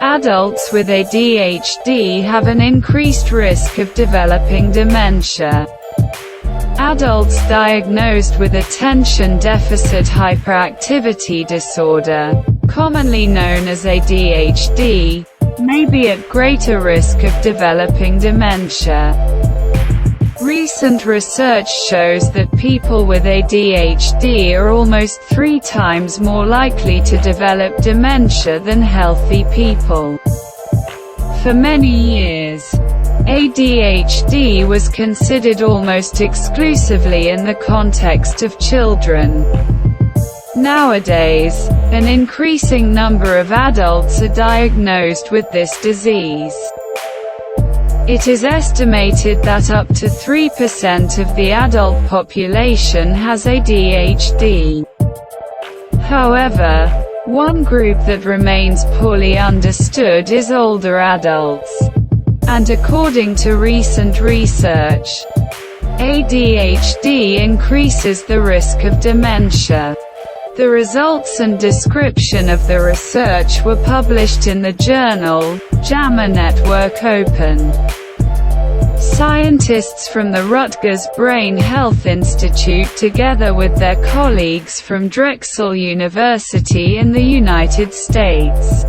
Adults with ADHD have an increased risk of developing dementia. Adults diagnosed with attention deficit hyperactivity disorder, commonly known as ADHD, may be at greater risk of developing dementia. Recent research shows that people with ADHD are almost 3 times more likely to develop dementia than healthy people. For many years, ADHD was considered almost exclusively in the context of children. Nowadays, an increasing number of adults are diagnosed with this disease. It is estimated that up to 3% of the adult population has ADHD. However, one group that remains poorly understood is older adults. And according to recent research, ADHD increases the risk of dementia. The results and description of the research were published in the journal JAMA Network Open. Scientists from the Rutgers Brain Health Institute, together with their colleagues from Drexel University in the United States,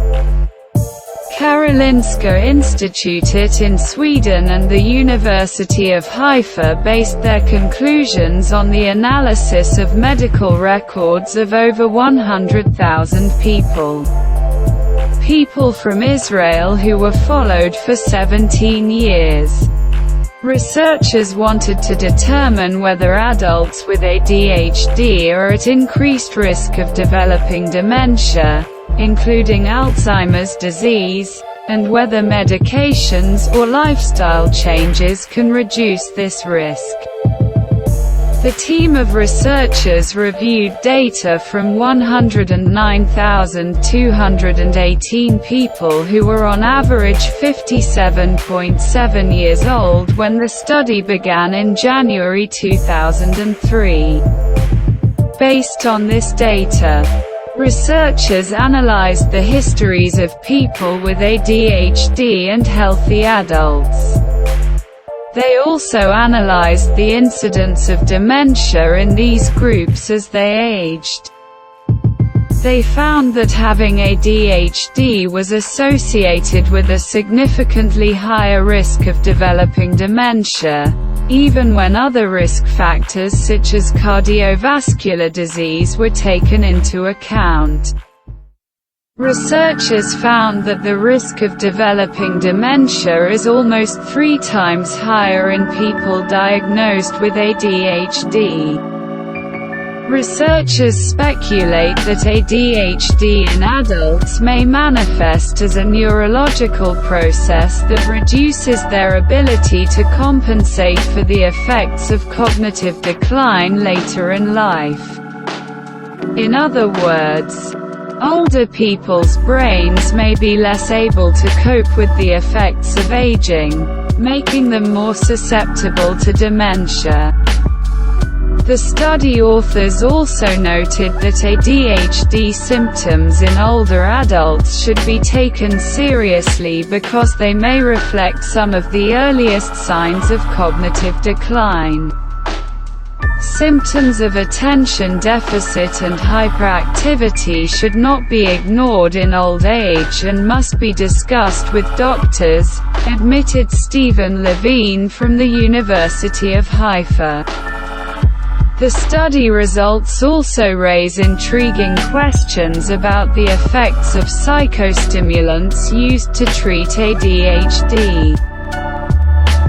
Karolinska Institutet in Sweden and the University of Haifa, based their conclusions on the analysis of medical records of over 100,000 people. People from Israel who were followed for 17 years. Researchers wanted to determine whether adults with ADHD are at increased risk of developing dementia, including Alzheimer's disease, and whether medications or lifestyle changes can reduce this risk. The team of researchers reviewed data from 109,218 people who were on average 57.7 years old when the study began in January 2003. Based on this data, researchers analyzed the histories of people with ADHD and healthy adults. They also analyzed the incidence of dementia in these groups as they aged. They found that having ADHD was associated with a significantly higher risk of developing dementia, even when other risk factors such as cardiovascular disease were taken into account. Researchers found that the risk of developing dementia is almost 3 times higher in people diagnosed with ADHD. Researchers speculate that ADHD in adults may manifest as a neurological process that reduces their ability to compensate for the effects of cognitive decline later in life. In other words, older people's brains may be less able to cope with the effects of aging, making them more susceptible to dementia. The study authors also noted that ADHD symptoms in older adults should be taken seriously because they may reflect some of the earliest signs of cognitive decline. Symptoms of attention deficit and hyperactivity should not be ignored in old age and must be discussed with doctors, admitted Stephen Levine from the University of Haifa. The study results also raise intriguing questions about the effects of psychostimulants used to treat ADHD.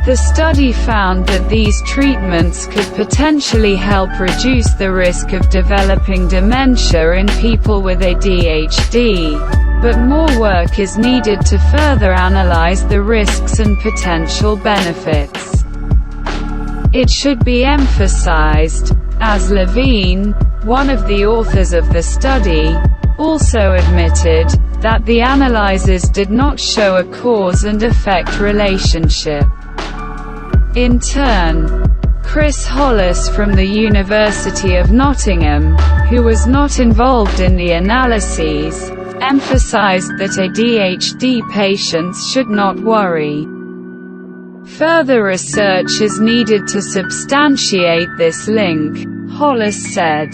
The study found that these treatments could potentially help reduce the risk of developing dementia in people with ADHD, but more work is needed to further analyze the risks and potential benefits. It should be emphasized, as Levine, one of the authors of the study, also admitted, that the analyses did not show a cause and effect relationship. In turn, Chris Hollis from the University of Nottingham, who was not involved in the analyses, emphasized that ADHD patients should not worry. Further research is needed to substantiate this link, Hollis said.